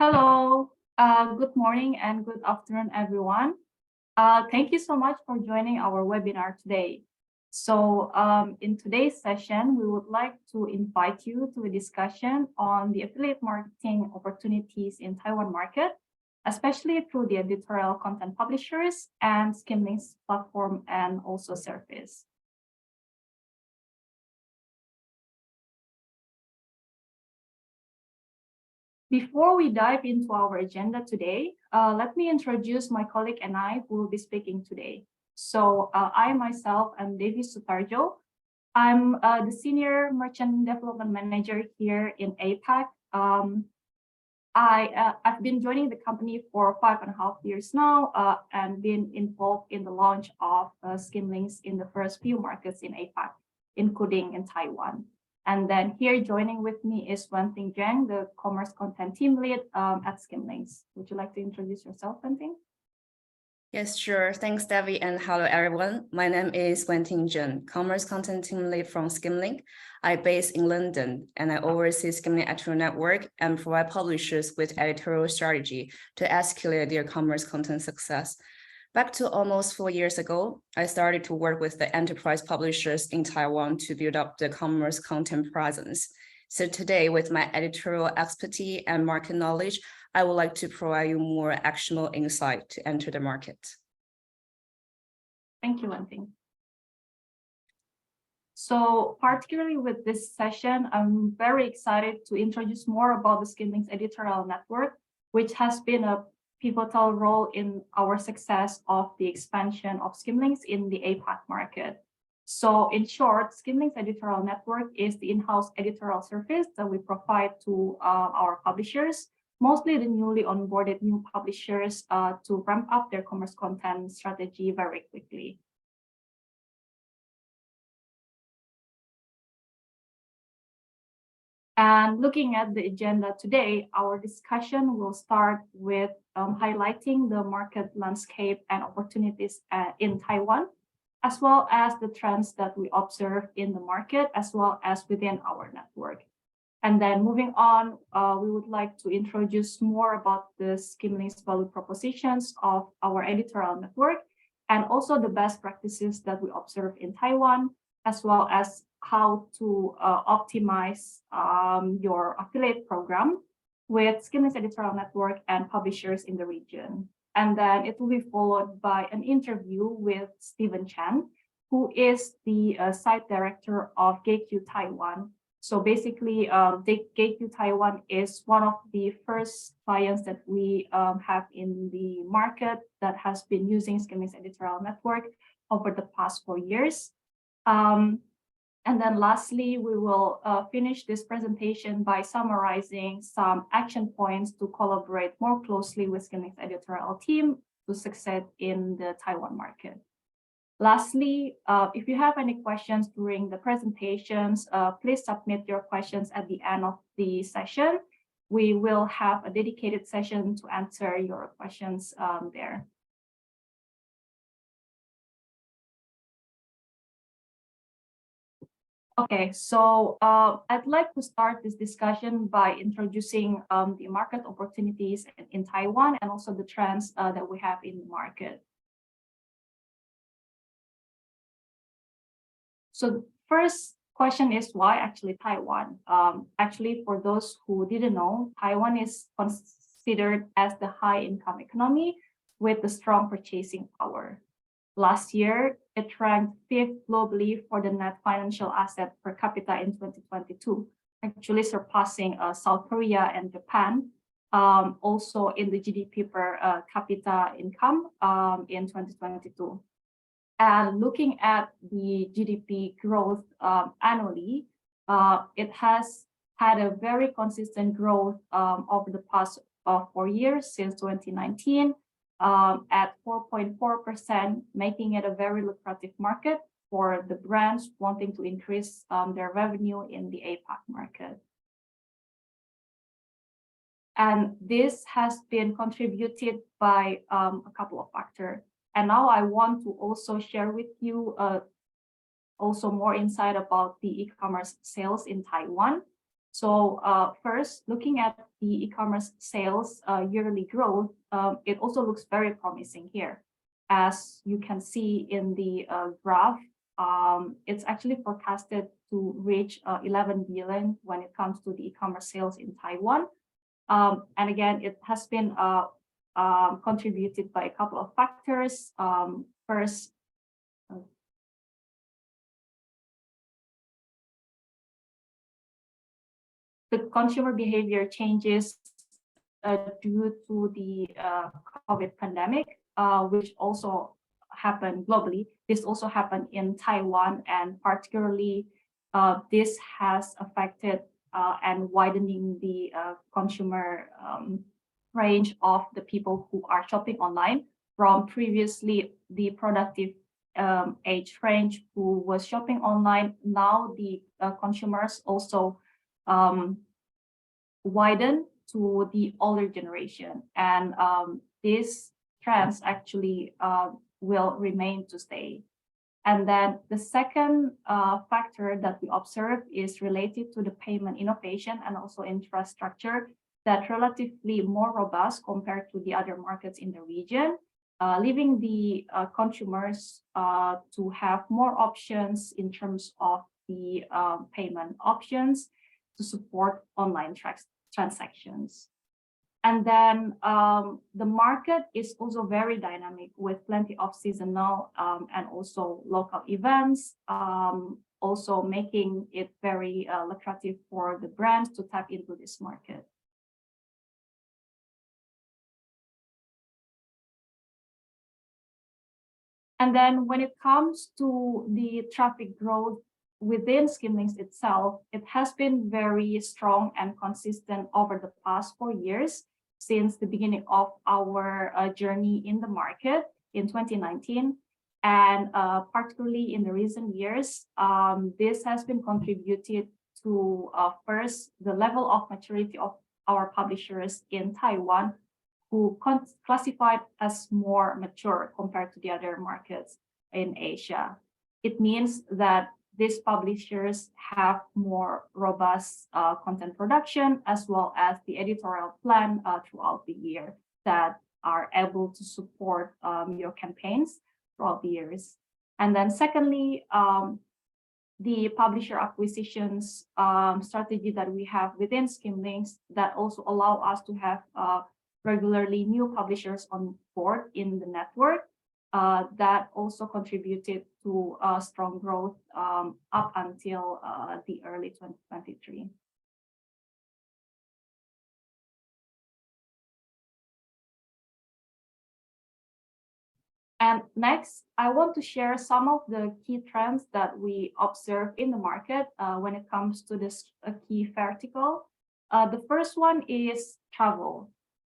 Hello, good morning and good afternoon, everyone. Thank you so much for joining our webinar today. So in today's session, we would like to invite you to a discussion on the affiliate marketing opportunities in Taiwan market, especially through the editorial content publishers and Skimlinks platform and also service. Before we dive into our agenda today, let me introduce my colleague and I who will be speaking today. So I myself am Devi Sutarjo. I'm the Senior Merchant Development Manager here in APAC. I've been joining the company for 5.5 years now and been involved in the launch of Skimlinks in the first few markets in APAC, including in Taiwan. And then here joining with me is Wenting Zhang, the Commerce Content Team Lead at Skimlinks. Would you like to introduce yourself, Wenting? Yes, sure. Thanks, Devi, and hello, everyone. My name is Wenting Zhang, Commerce Content Team Lead from Skimlinks. I'm based in London, and I oversee Skimlinks Editorial Network and provide publishers with editorial strategy to escalate their commerce content success. Back to almost 4 years ago, I started to work with the enterprise publishers in Taiwan to build up the commerce content presence. So today, with my editorial expertise and market knowledge, I would like to provide you more actionable insight to enter the market. Thank you, Wenting. So particularly with this session, I'm very excited to introduce more about the Skimlinks Editorial Network, which has been a pivotal role in our success of the expansion of Skimlinks in the APAC market. So in short, Skimlinks Editorial Network is the in-house editorial service that we provide to our publishers, mostly the newly onboarded new publishers to ramp up their commerce content strategy very quickly. And looking at the agenda today, our discussion will start with highlighting the market landscape and opportunities in Taiwan, as well as the trends that we observe in the market, as well as within our network. And then moving on, we would like to introduce more about the Skimlinks value propositions of our editorial network, and also the best practices that we observe in Taiwan, as well as how to optimize your affiliate program with Skimlinks Editorial Network and publishers in the region. And then it will be followed by an interview with Stephen Chen, who is the site director of GQ Taiwan. So basically, GQ Taiwan is one of the first clients that we have in the market that has been using Skimlinks Editorial Network over the past 4 years. And then lastly, we will finish this presentation by summarizing some action points to collaborate more closely with Skimlinks editorial team to succeed in the Taiwan market. Lastly, if you have any questions during the presentations, please submit your questions at the end of the session. We will have a dedicated session to answer your questions there. Okay, so I'd like to start this discussion by introducing the market opportunities in Taiwan and also the trends that we have in the market. So the first question is why actually Taiwan? Actually, for those who didn't know, Taiwan is considered as the high-income economy with the strong purchasing power. Last year, it ranked 5th globally for the net financial asset per capita in 2022, actually surpassing South Korea and Japan, also in the GDP per capita income in 2022. And looking at the GDP growth annually, it has had a very consistent growth over the past 4 years since 2019. At 4.4%, making it a very lucrative market for the brands wanting to increase their revenue in the APAC market. And this has been contributed by a couple of factors. And now I want to also share with you also more insight about the e-commerce sales in Taiwan. So first, looking at the e-commerce sales yearly growth, it also looks very promising here. As you can see in the graph, it's actually forecasted to reach 11 billion when it comes to the e-commerce sales in Taiwan. And again, it has been contributed by a couple of factors. First, the consumer behavior changes due to the COVID pandemic, which also happened globally. This also happened in Taiwan, and particularly this has affected and widening the consumer range of the people who are shopping online from previously the productive age range who was shopping online. Now the consumers also widen to the older generation, and these trends actually will remain to stay. And then the second factor that we observe is related to the payment innovation and also infrastructure that relatively more robust compared to the other markets in the region, leaving the consumers to have more options in terms of the payment options to support online transactions. And then the market is also very dynamic with plenty of seasonal and also local events, also making it very lucrative for the brands to tap into this market. And then when it comes to the traffic growth within Skimlinks itself, it has been very strong and consistent over the past 4 years since the beginning of our journey in the market in 2019. And particularly in the recent years, this has been contributed to first, the level of maturity of our publishers in Taiwan, who classified as more mature compared to the other markets in Asia. It means that these publishers have more robust content production, as well as the editorial plan throughout the year that are able to support your campaigns throughout the years. And then secondly, the publisher acquisitions strategy that we have within Skimlinks that also allow us to have regularly new publishers on board in the network. That also contributed to strong growth up until the early 2023. And next, I want to share some of the key trends that we observe in the market when it comes to this key vertical. The first one is travel.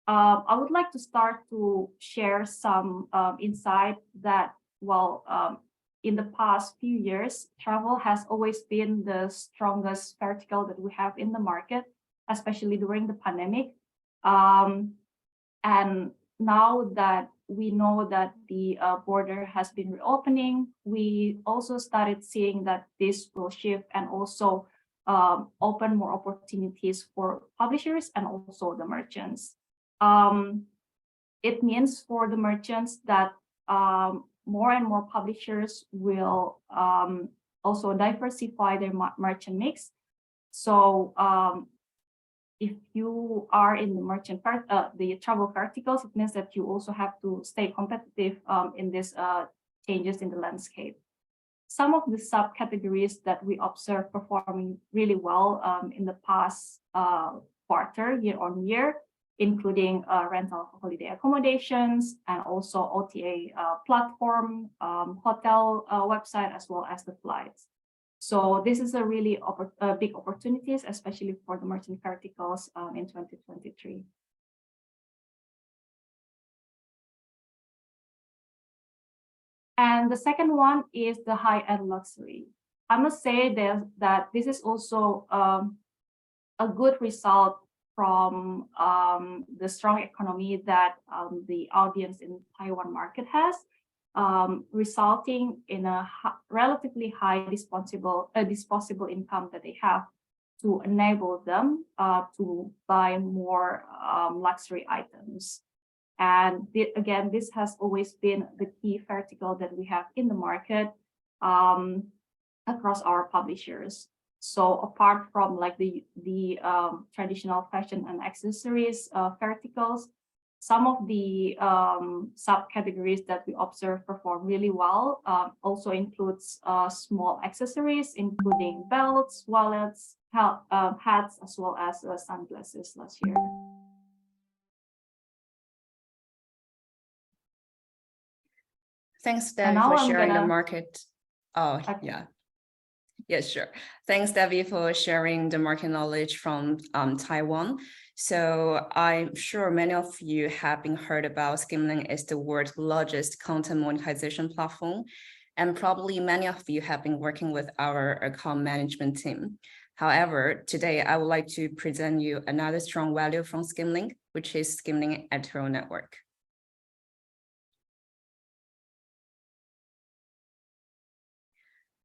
I would like to start to share some insight that, well, in the past few years, travel has always been the strongest vertical that we have in the market, especially during the pandemic. And now that we know that the border has been reopening, we also started seeing that this will shift and also open more opportunities for publishers and also the merchants. It means for the merchants that more and more publishers will also diversify their merchant mix. So if you are in the merchant part, the travel verticals, it means that you also have to stay competitive in these changes in the landscape. Some of the subcategories that we observe performing really well in the past quarter, year on year, including rental holiday accommodations and also OTA platform, hotel website, as well as the flights. So this is a really big opportunities, especially for the merchant verticals in 2023. And the second one is the high-end luxury. I must say that this is also a good result from the strong economy that the audience in Taiwan market has, resulting in a relatively high disposable income that they have to enable them to buy more luxury items. And again, this has always been the key vertical that we have in the market across our publishers. So apart from like the traditional fashion and accessories verticals, some of the subcategories that we observe perform really well also includes small accessories, including belts, wallets, hats, as well as sunglasses last year. Thanks, Debbie, for sharing the market. Oh, okay. Yeah. Yes, sure. Thanks, Debbie, for sharing the market knowledge from Taiwan. So I'm sure many of you have been heard about Skimlinks as the world's largest content monetization platform. And probably many of you have been working with our account management team. However, today I would like to present you another strong value from Skimlinks, which is Skimlinks Editorial Network.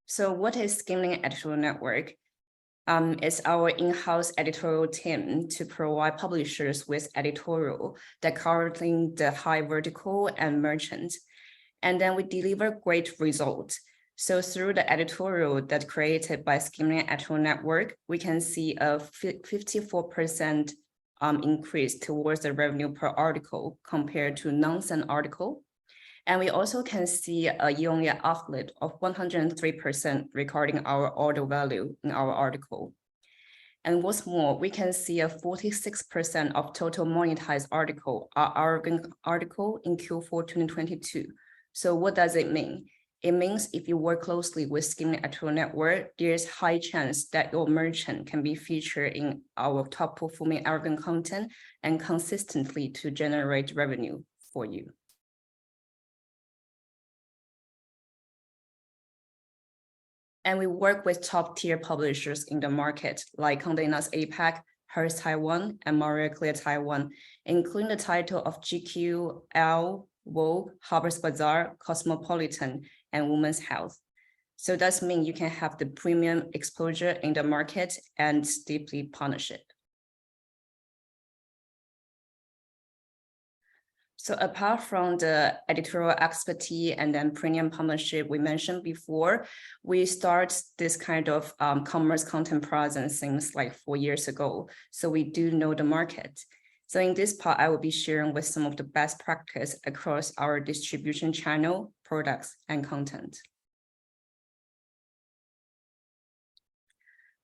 So what is Skimlinks Editorial Network? It's our in-house editorial team to provide publishers with editorial that covering the high vertical and merchant. And then we deliver great results. So through the editorial that created by Skimlinks Editorial Network, we can see a 54% increase towards the revenue per article compared to non-SEN article. And we also can see a year-on-year uplift of 103% regarding our order value in our article. And what's more, we can see a 46% of total monetized article are our article in Q4 2022. So what does it mean? It means if you work closely with Skimlinks Editorial Network, there's high chance that your merchant can be featured in our top performing article content and consistently to generate revenue for you. And we work with top tier publishers in the market like Condé Nast APAC, Hearst Taiwan, and Marie Claire Taiwan, including the title of GQ, Elle, Vogue, Harper's Bazaar, Cosmopolitan, and Women's Health. So that means you can have the premium exposure in the market and deeply partnership. So apart from the editorial expertise and then premium partnership we mentioned before, we start this kind of commerce content presence since like 4 years ago. So we do know the market. So in this part, I will be sharing with some of the best practice across our distribution channel, products, and content.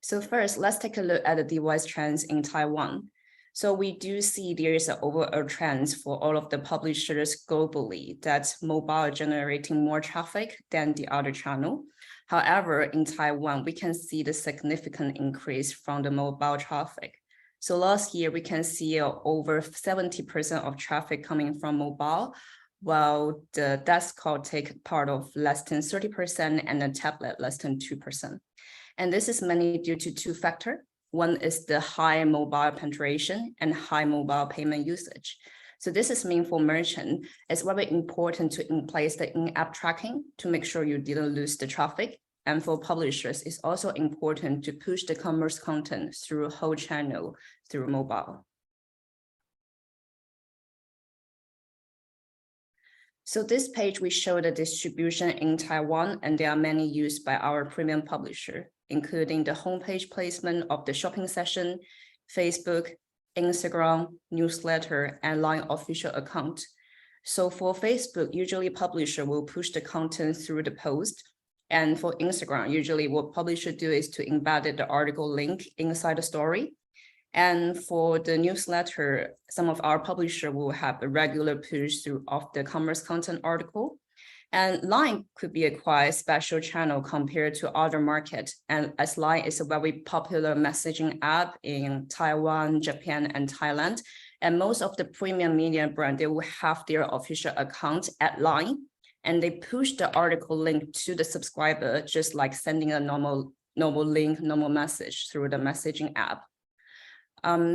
So first, let's take a look at the device trends in Taiwan. So we do see there is an overall trend for all of the publishers globally that mobile generating more traffic than the other channel. However, in Taiwan, we can see the significant increase from the mobile traffic. So last year, we can see over 70% of traffic coming from mobile, while the desktop take part of less than 30% and the tablet less than 2%. And this is mainly due to two factors. One is the high mobile penetration and high mobile payment usage. So this is mean for merchant. It's very important to in place the in-app tracking to make sure you didn't lose the traffic. And for publishers, it's also important to push the commerce content through whole channel through mobile. So this page, we show the distribution in Taiwan, and there are many used by our premium publisher, including the homepage placement of the shopping session, Facebook, Instagram, newsletter, and LINE official account. So for Facebook, usually publisher will push the content through the post. And for Instagram, usually what publisher do is to embed the article link inside the story. And for the newsletter, some of our publisher will have a regular push through of the commerce content article. And LINE could be a quite special channel compared to other markets. And as LINE is a very popular messaging app in Taiwan, Japan, and Thailand. And most of the premium media brand, they will have their official account at LINE. And they push the article link to the subscriber, just like sending a normal link, normal message through the messaging app.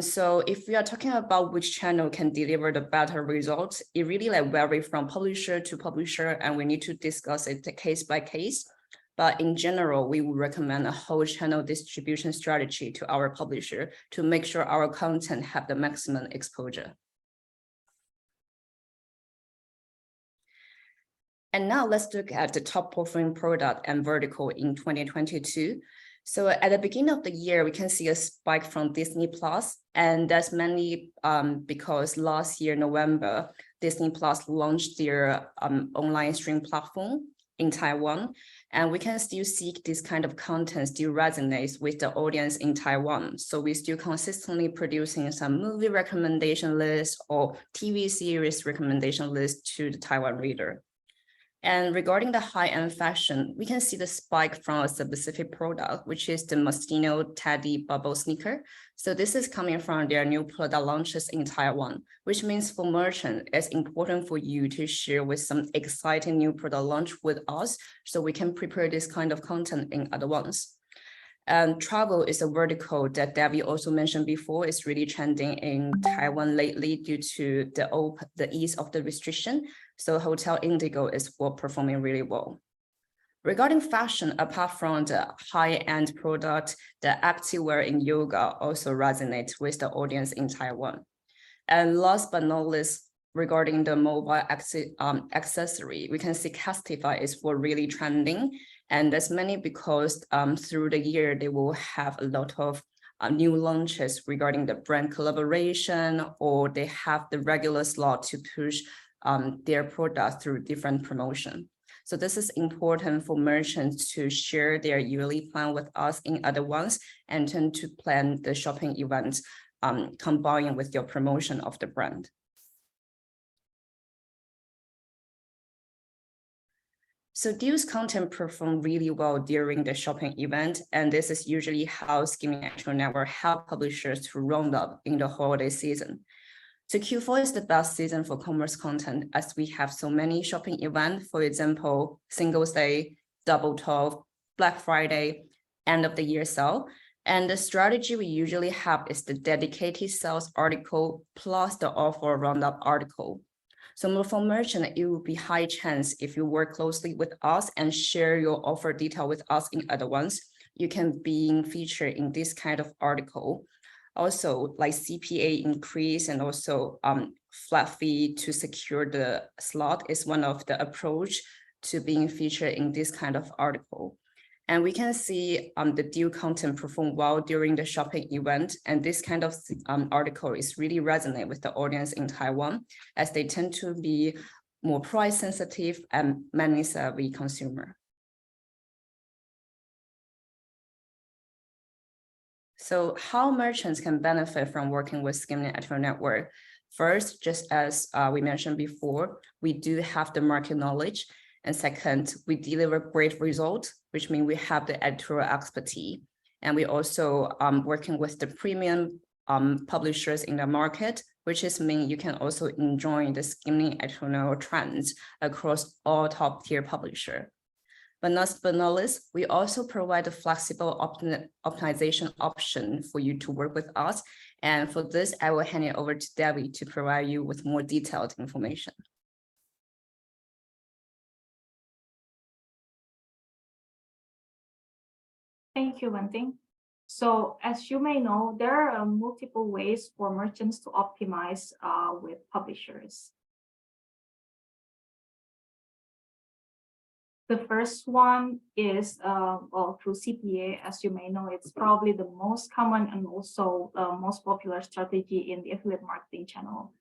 So if we are talking about which channel can deliver the better results, it really like vary from publisher to publisher, and we need to discuss it case by case. But in general, we would recommend a whole channel distribution strategy to our publisher to make sure our content have the maximum exposure. And now let's look at the top performing product and vertical in 2022. So at the beginning of the year, we can see a spike from Disney Plus, and that's mainly because last year, November, Disney Plus launched their online stream platform in Taiwan, and we can still see this kind of content still resonates with the audience in Taiwan. So we're still consistently producing some movie recommendation lists or TV series recommendation lists to the Taiwan reader. And regarding the high-end fashion, we can see the spike from a specific product, which is the Moschino Teddy Bubble sneaker. So this is coming from their new product launches in Taiwan, which means for merchant, it's important for you to share with some exciting new product launch with us, so we can prepare this kind of content in advance. And travel is a vertical that Debbie also mentioned before is really trending in Taiwan lately due to the ease of the restriction. So Hotel Indigo is performing really well. Regarding fashion, apart from the high-end product, the activewear in yoga also resonates with the audience in Taiwan. And last but not least, regarding the mobile accessory, we can see Castify is really trending. And that's mainly because through the year, they will have a lot of new launches regarding the brand collaboration, or they have the regular slot to push their products through different promotion. So this is important for merchants to share their yearly plan with us in advance and tend to plan the shopping events combined with your promotion of the brand. So Dew's content performed really well during the shopping event, and this is usually how Skimlinks Editorial Network help publishers to round up in the holiday season. So Q4 is the best season for commerce content as we have so many shopping events, for example, Singles Day, Double 12, Black Friday, end of the year sale. And the strategy we usually have is the dedicated sales article plus the offer roundup article. So for merchant, it will be high chance if you work closely with us and share your offer detail with us in advance, you can be featured in this kind of article. Also, like CPA increase and also flat fee to secure the slot is one of the approach to being featured in this kind of article. And we can see the deal content perform well during the shopping event. And this kind of article is really resonate with the audience in Taiwan, as they tend to be more price sensitive and money savvy consumer. So how merchants can benefit from working with Skimlinks Editorial Network? First, just as we mentioned before, we do have the market knowledge. And second, we deliver great results, which means we have the editorial expertise. And we also working with the premium publishers in the market, which is mean you can also enjoy the Skimlinks editorial trends across all top tier publishers. But last but not least, we also provide a flexible optimization option for you to work with us. And for this, I will hand it over to Debbie to provide you with more detailed information. Thank you, Wenting. So as you may know, there are multiple ways for merchants to optimize with publishers. The first one is well, through CPA. As you may know, it's probably the most common and also most popular strategy in the affiliate marketing channel.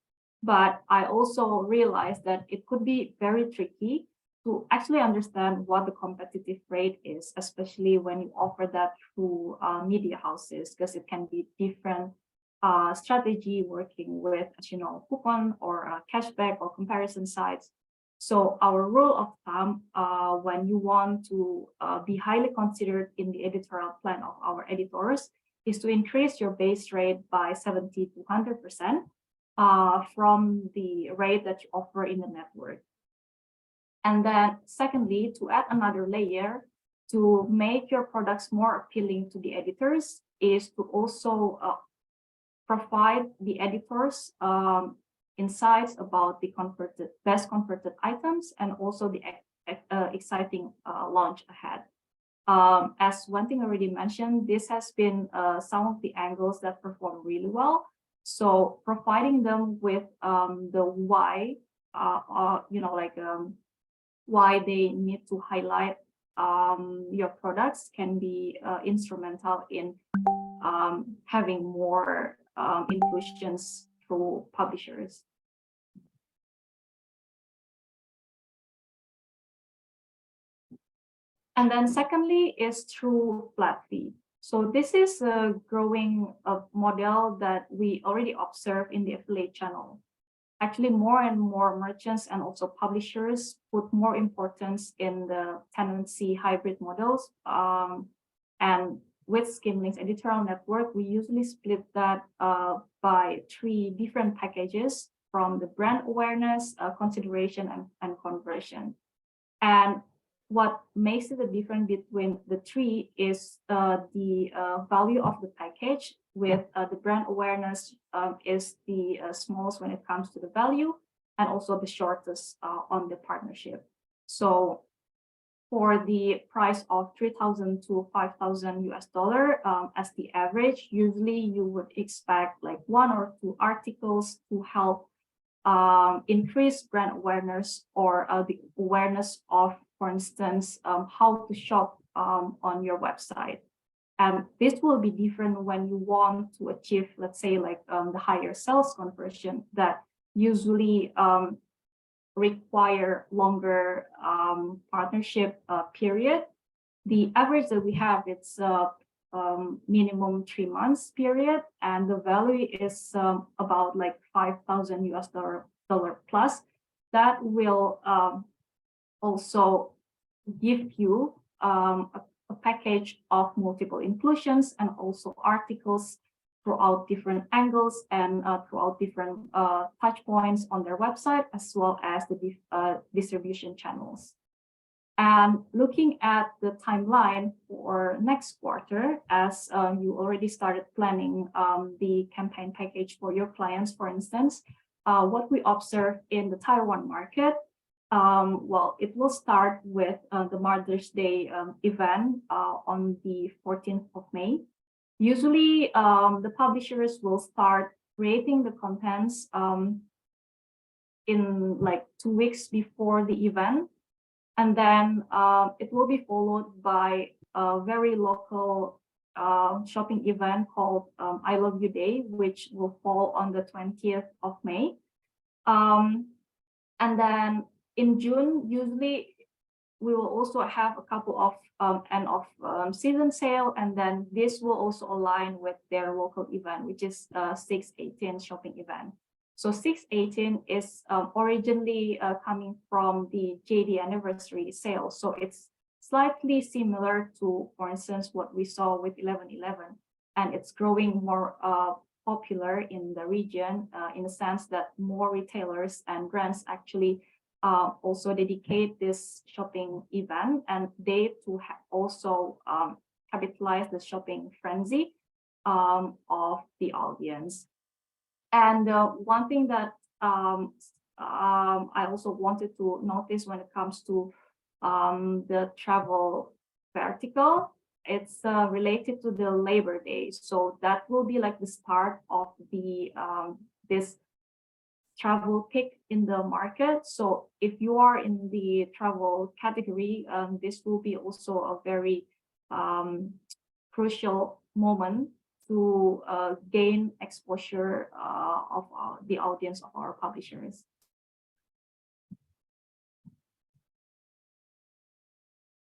But I also realized that it could be very tricky to actually understand what the competitive rate is, especially when you offer that through media houses, because it can be different strategy working with, as you know, coupon or cashback or comparison sites. So our rule of thumb, when you want to be highly considered in the editorial plan of our editors, is to increase your base rate by 70 to 100% from the rate that you offer in the network. And then secondly, to add another layer to make your products more appealing to the editors is to also provide the editors insights about the best converted items and also the exciting launch ahead. As one thing already mentioned, this has been some of the angles that perform really well. So providing them with the why, why they need to highlight your products can be instrumental in having more inclusions through publishers. And then secondly is through flat fee. So this is a growing model that we already observe in the affiliate channel. Actually, more and more merchants and also publishers put more importance in the tenancy hybrid models. And with Skimlinks Editorial Network, we usually split that by 3 different packages from the brand awareness, consideration, and conversion. And what makes it a difference between the 3 is the value of the package, with the brand awareness is the smallest when it comes to the value, and also the shortest on the partnership. So for the price of $3,000 to $5,000 as the average, usually you would expect like 1 or 2 articles to help increase brand awareness, or the awareness of, for instance, how to shop on your website. And this will be different when you want to achieve, let's say, like the higher sales conversion that usually require longer partnership period. The average that we have, it's minimum 3 months period, and the value is about like $5,000 plus. That will also give you a package of multiple inclusions and also articles throughout different angles and throughout different touch points on their website, as well as the distribution channels. And looking at the timeline for next quarter, as you already started planning the campaign package for your clients, for instance, what we observe in the Taiwan market, well, it will start with the Mother's Day event on the 14th of May. Usually, the publishers will start creating the contents in like 2 weeks before the event. And then it will be followed by a very local shopping event called I Love You Day, which will fall on the 20th of May. And then in June, usually we will also have a couple of end of season sale, and then this will also align with their local event, which is 6/18 shopping event. So 6/18 is originally coming from the JD anniversary sale. So it's slightly similar to, for instance, what we saw with 11/11, and it's growing more popular in the region in the sense that more retailers and brands actually also dedicate this shopping event, and they too also capitalize the shopping frenzy of the audience. And one thing that I also wanted to notice when it comes to the travel vertical, it's related to the Labor Day. So that will be like the start of the this travel peak in the market. So if you are in the travel category, this will be also a very crucial moment to gain exposure of the audience of our publishers.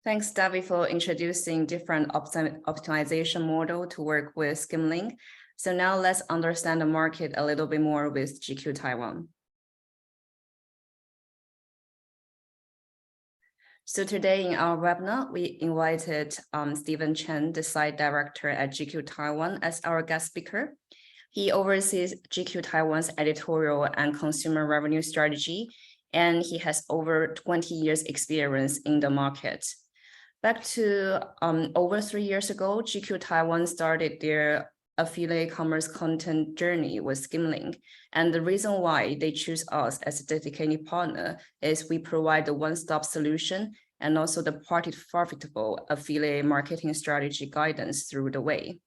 Thanks, Davi, for introducing different optimization model to work with Skimlink. So now let's understand the market a little bit more with GQ Taiwan. So today in our webinar, we invited Stephen Chen, the site director at GQ Taiwan, as our guest speaker. He oversees GQ Taiwan's editorial and consumer revenue strategy, and he has over 20 years experience in the market. Back to over 3 years ago, GQ Taiwan started their affiliate commerce content journey with Skimlink. And the reason why they choose us as a dedicated partner is we provide a one-stop solution and also the profitable affiliate marketing strategy guidance through the way.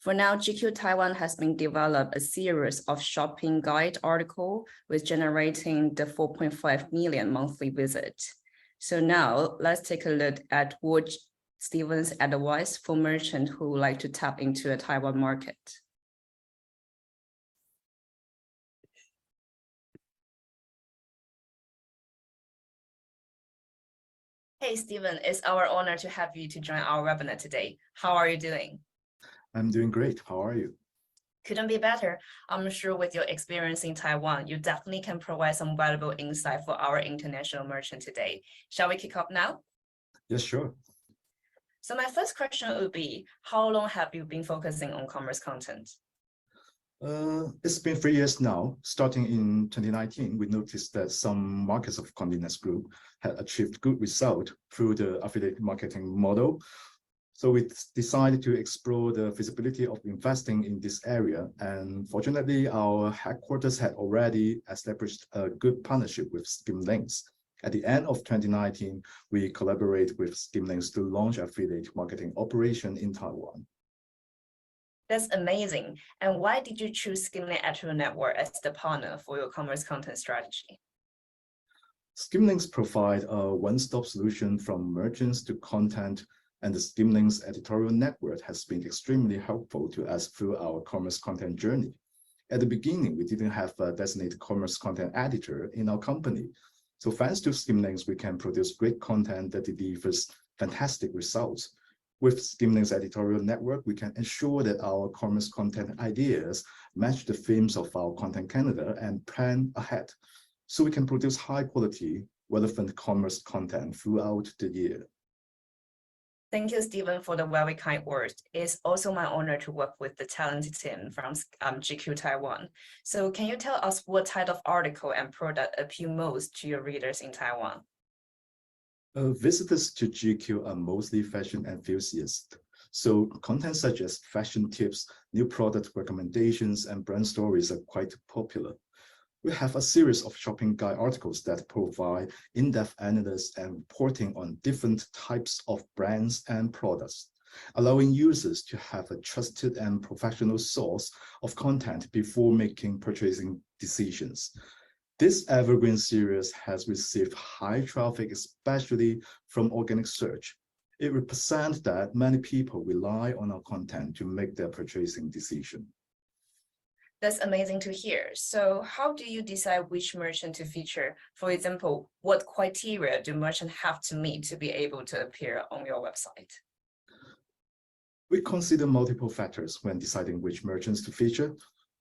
For now, GQ Taiwan has been developed a series of shopping guide article with generating the 4.5 million monthly visit. So now let's take a look at what Stephen's advice for merchants who would like to tap into a Taiwan market. Hey, Stephen, it's our honor to have you to join our webinar today. How are you doing? I'm doing great. How are you? Couldn't be better. I'm sure with your experience in Taiwan, you definitely can provide some valuable insight for our international merchant today. Shall we kick off now? Yes, sure. So my first question would be, how long have you been focusing on commerce content? It's been 3 years now. Starting in 2019, we noticed that some markets of Convenience Group had achieved good result through the affiliate marketing model. So we decided to explore the feasibility of investing in this area. And fortunately, our headquarters had already established a good partnership with Skimlinks. At the end of 2019, we collaborated with Skimlinks to launch affiliate marketing operation in Taiwan. That's amazing. And why did you choose Skimlinks Editorial Network as the partner for your commerce content strategy? Skimlinks provide a one-stop solution from merchants to content, and the Skimlinks Editorial Network has been extremely helpful to us through our commerce content journey. At the beginning, we didn't have a designated commerce content editor in our company. So thanks to Skimlinks, we can produce great content that delivers fantastic results. With Skimlinks Editorial Network, we can ensure that our commerce content ideas match the themes of our content calendar and plan ahead, so we can produce high quality, relevant commerce content throughout the year. Thank you, Stephen, for the very kind words. It's also my honor to work with the talented team from GQ Taiwan. So can you tell us what type of article and product appeal most to your readers in Taiwan? Visitors to GQ are mostly fashion enthusiasts. So content such as fashion tips, new product recommendations, and brand stories are quite popular. We have a series of shopping guide articles that provide in-depth analysis and reporting on different types of brands and products, allowing users to have a trusted and professional source of content before making purchasing decisions. This evergreen series has received high traffic, especially from organic search. It represents that many people rely on our content to make their purchasing decision. That's amazing to hear. So how do you decide which merchant to feature? For example, what criteria do merchants have to meet to be able to appear on your website? We consider multiple factors when deciding which merchants to feature.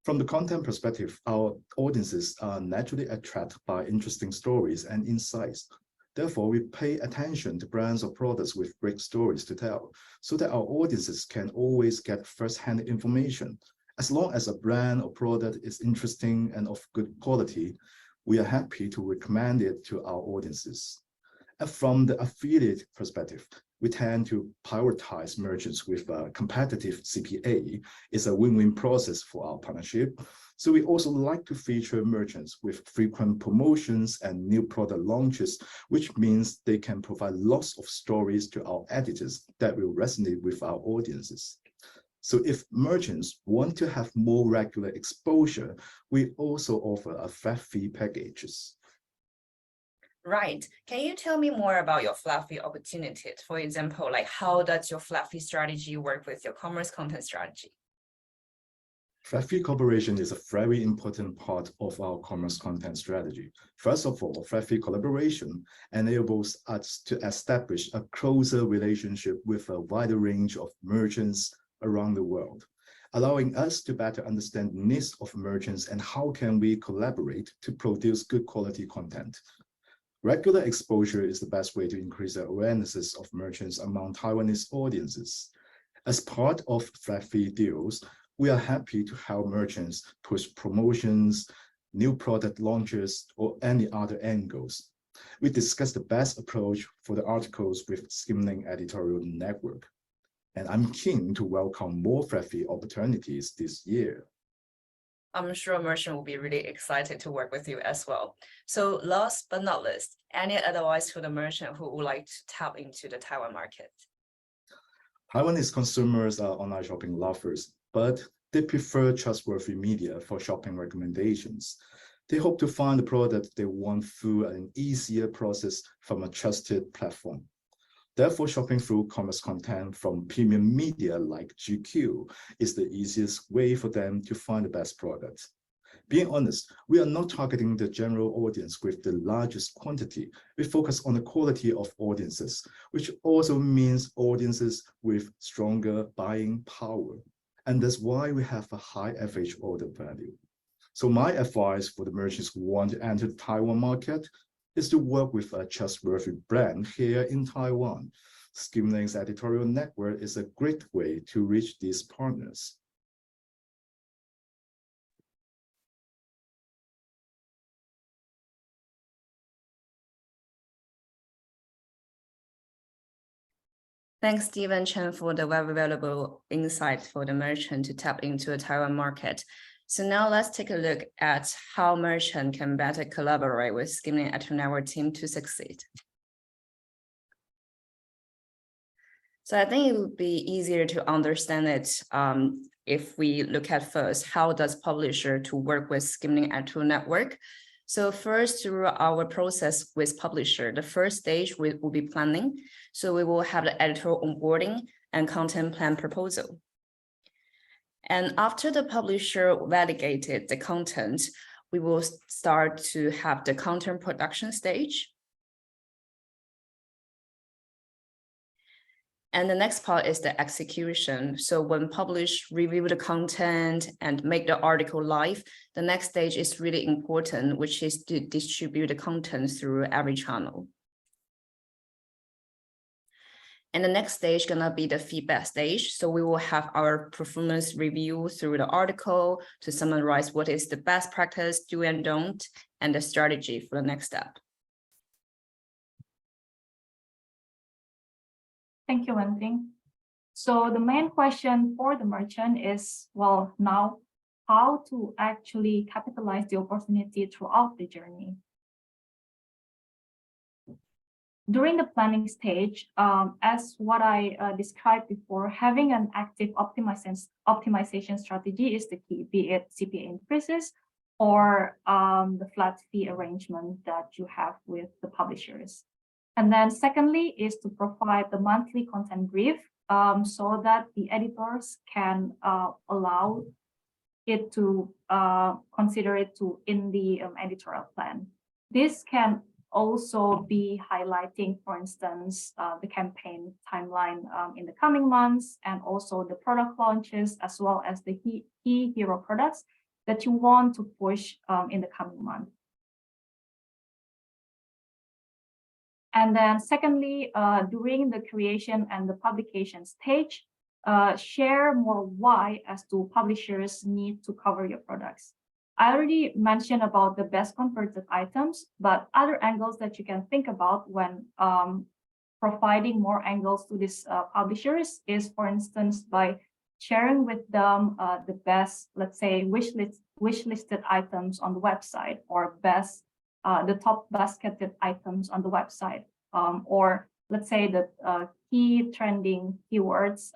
From the content perspective, our audiences are naturally attracted by interesting stories and insights. Therefore, we pay attention to brands or products with great stories to tell, so that our audiences can always get first-hand information. As long as a brand or product is interesting and of good quality, we are happy to recommend it to our audiences. And from the affiliate perspective, we tend to prioritize merchants with a competitive CPA. It's a win-win process for our partnership. So we also like to feature merchants with frequent promotions and new product launches, which means they can provide lots of stories to our editors that will resonate with our audiences. So if merchants want to have more regular exposure, we also offer a flat fee packages. Right. Can you tell me more about your flat fee opportunities? For example, like how does your flat fee strategy work with your commerce content strategy? Flat fee collaboration is a very important part of our commerce content strategy. First of all, flat fee collaboration enables us to establish a closer relationship with a wider range of merchants around the world, allowing us to better understand the needs of merchants and how can we collaborate to produce good quality content. Regular exposure is the best way to increase the awareness of merchants among Taiwanese audiences. As part of flat fee deals, we are happy to help merchants push promotions, new product launches, or any other angles. We discuss the best approach for the articles with Skimlinks Editorial Network. And I'm keen to welcome more flat fee opportunities this year. I'm sure merchant will be really excited to work with you as well. So last but not least, any advice to the merchant who would like to tap into the Taiwan market? Taiwanese consumers are online shopping lovers, but they prefer trustworthy media for shopping recommendations. They hope to find the product they want through an easier process from a trusted platform. Therefore, shopping through commerce content from premium media like GQ is the easiest way for them to find the best products. Being honest, we are not targeting the general audience with the largest quantity. We focus on the quality of audiences, which also means audiences with stronger buying power. And that's why we have a high average order value. So my advice for the merchants who want to enter the Taiwan market is to work with a trustworthy brand here in Taiwan. Skimlinks Editorial Network is a great way to reach these partners. Thanks, Stephen Chen, for the very valuable insight for the merchant to tap into the Taiwan market. So now let's take a look at how merchant can better collaborate with Skimlinks Editorial Network team to succeed. So I think it would be easier to understand it if we look at first, how does publisher to work with Skimlinks Editorial Network? So first, through our process with publisher, the first stage will be planning. So we will have the editorial onboarding and content plan proposal. And after the publisher validated the content, we will start to have the content production stage. And the next part is the execution. So when publish, review the content and make the article live, the next stage is really important, which is to distribute the content through every channel. And the next stage gonna be the feedback stage. So we will have our performance review through the article to summarize what is the best practice, do and don't, and the strategy for the next step. Thank you, Wenting. So the main question for the merchant is, well, now how to actually capitalize the opportunity throughout the journey. During the planning stage, as what I described before, having an active optimization strategy is the key, be it CPA increases or the flat fee arrangement that you have with the publishers. And then secondly is to provide the monthly content brief so that the editors can allow it to consider it to in the editorial plan. This can also be highlighting, for instance, the campaign timeline in the coming months, and also the product launches, as well as the key hero products that you want to push in the coming month. And then secondly, during the creation and the publication stage, share more why as to publishers need to cover your products. I already mentioned about the best converted items, but other angles that you can think about when providing more angles to these publishers is, for instance, by sharing with them the best, let's say, wish-listed items on the website, or best the top basketed items on the website, or let's say the key trending keywords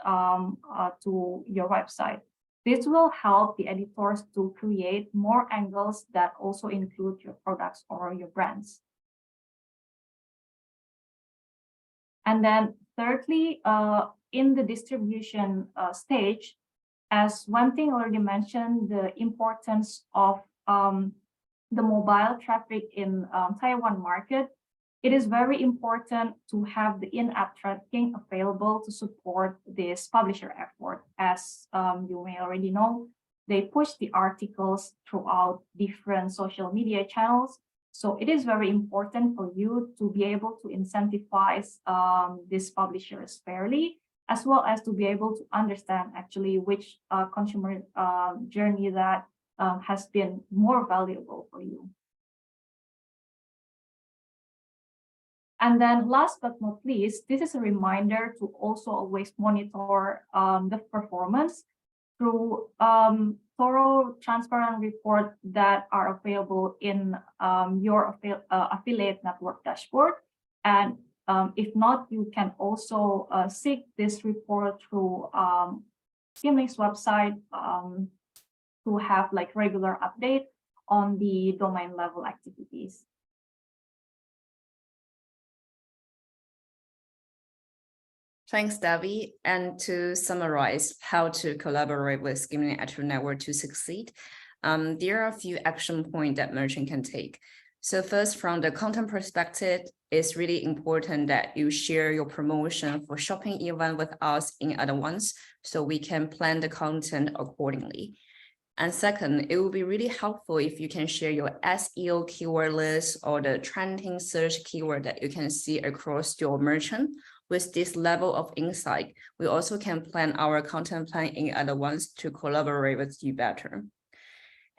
to your website. This will help the editors to create more angles that also include your products or your brands. And then thirdly, in the distribution stage, as Wenting already mentioned, the importance of the mobile traffic in Taiwan market, it is very important to have the in-app tracking available to support this publisher effort. As you may already know, they push the articles throughout different social media channels. So it is very important for you to be able to incentivize these publishers fairly, as well as to be able to understand actually which consumer journey that has been more valuable for you. And then last but not least, this is a reminder to also always monitor the performance through thorough, transparent report that are available in your affiliate network dashboard. And if not, you can also seek this report through Skimlinks website to have like regular update on the domain level activities. Thanks, Debbie. And to summarize how to collaborate with Skimlinks Editorial Network to succeed, there are a few action points that merchant can take. So first, from the content perspective, it's really important that you share your promotion for shopping event with us in advance so we can plan the content accordingly. And second, it will be really helpful if you can share your SEO keyword list or the trending search keyword that you can see across your merchant. With this level of insight, we also can plan our content plan in advance to collaborate with you better.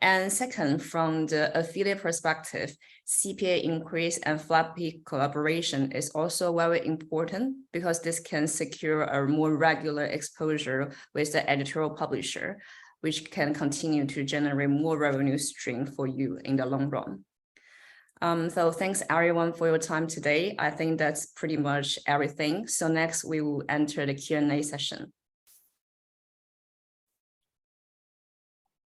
And second, from the affiliate perspective, CPA increase and flat fee collaboration is also very important because this can secure a more regular exposure with the editorial publisher, which can continue to generate more revenue stream for you in the long run. So thanks everyone for your time today. I think that's pretty much everything. So next we will enter the Q&A session.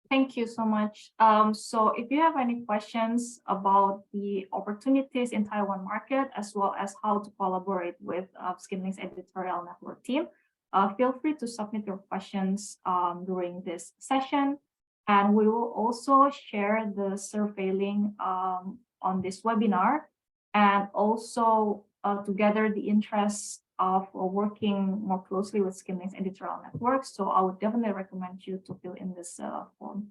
Thank you so much. So if you have any questions about the opportunities in Taiwan market, as well as how to collaborate with Skimlinks Editorial Network team, feel free to submit your questions during this session. And we will also share the survey link on this webinar, and also to gather the interest of working more closely with Skimlinks Editorial Network. So I would definitely recommend you to fill in this form.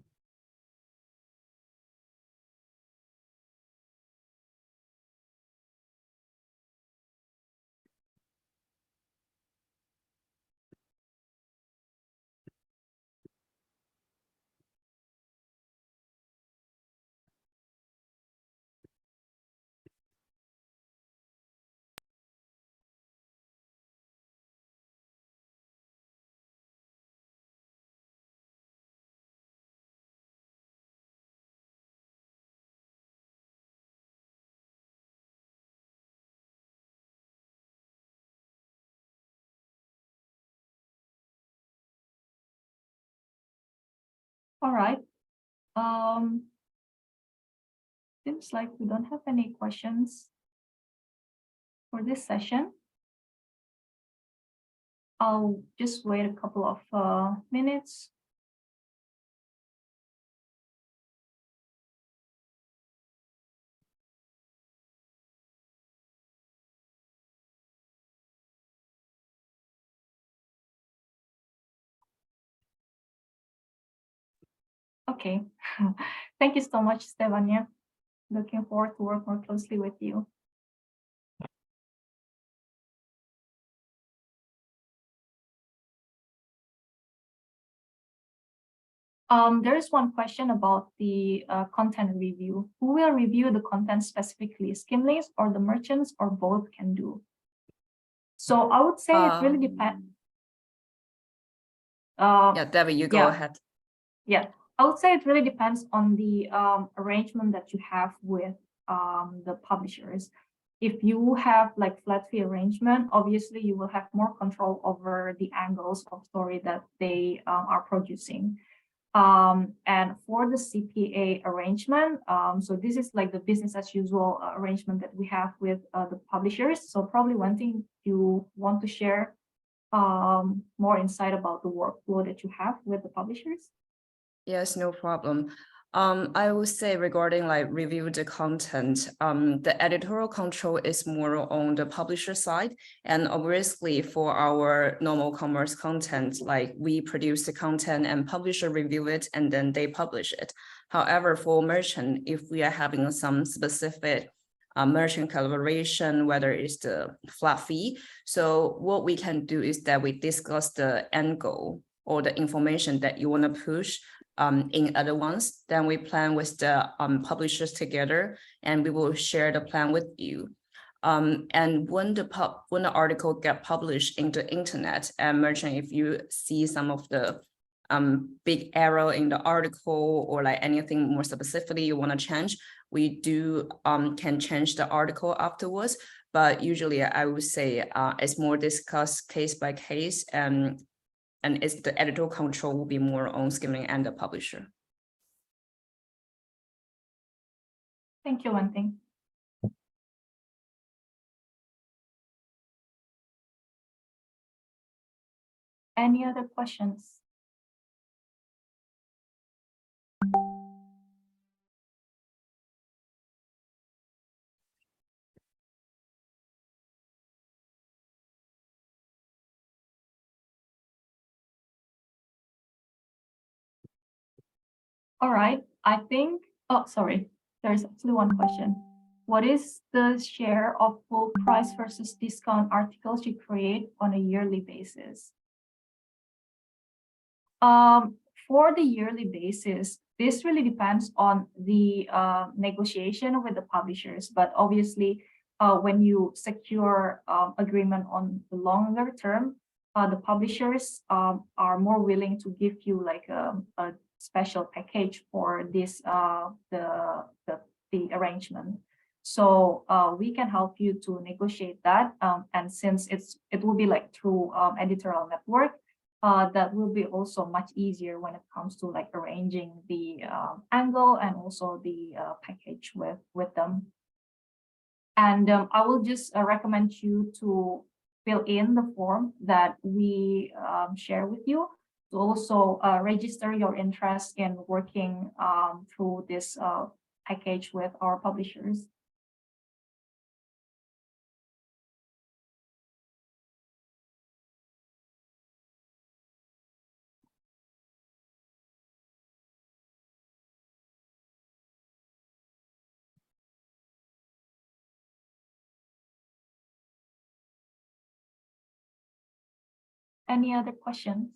All right. Seems like we don't have any questions for this session. I'll just wait a couple of minutes. Okay. Thank you so much, Stefania. Looking forward to work more closely with you. There is one question about the content review. Who will review the content specifically, Skimlinks or the merchants, or both can do? So I would say it really depends. Yeah, Debbie, you go ahead. Yeah, I would say it really depends on the arrangement that you have with the publishers. If you have like flat fee arrangement, obviously you will have more control over the angles of story that they are producing. And for the CPA arrangement, so this is like the business as usual arrangement that we have with the publishers. So probably one thing you want to share more insight about the workflow that you have with the publishers. Yes, no problem. I would say regarding like review the content, the editorial control is more on the publisher side. And obviously for our normal commerce content, like we produce the content and publisher review it and then they publish it. However, for merchant, if we are having some specific merchant collaboration, whether it's the flat fee, so what we can do is that we discuss the end goal or the information that you want to push in advance, then we plan with the publishers together, and we will share the plan with you. And when the article get published into internet, and merchant, if you see some of the big error in the article or like anything more specifically you want to change, we do can change the article afterwards. But usually I would say it's more discussed case by case, and it's the editorial control will be more on Skimlink and the publisher. Thank you, Wenting. Any other questions? All right, I think, oh, sorry, there's actually one question. What is the share of full price versus discount articles you create on a yearly basis? For the yearly basis, this really depends on the negotiation with the publishers, but obviously when you secure agreement on the longer term, the publishers are more willing to give you like a special package for this the arrangement. So we can help you to negotiate that, and since it will be like through editorial network, that will be also much easier when it comes to like arranging the angle and also the package with them. And I will just recommend you to fill in the form that we share with you, to also register your interest in working through this package with our publishers. Any other questions?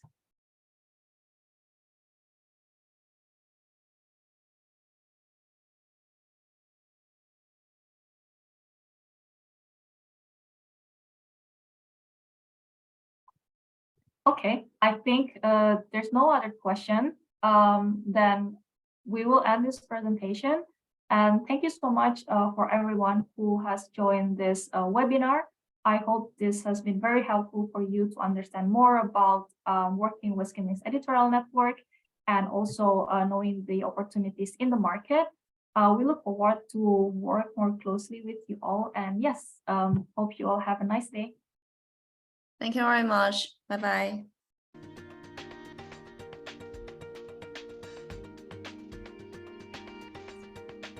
Okay, I think there's no other question. Then we will end this presentation. And thank you so much for everyone who has joined this webinar. I hope this has been very helpful for you to understand more about working with Skimlinks Editorial Network, and also knowing the opportunities in the market. We look forward to work more closely with you all. And yes, hope you all have a nice day. Thank you very much. Bye-bye.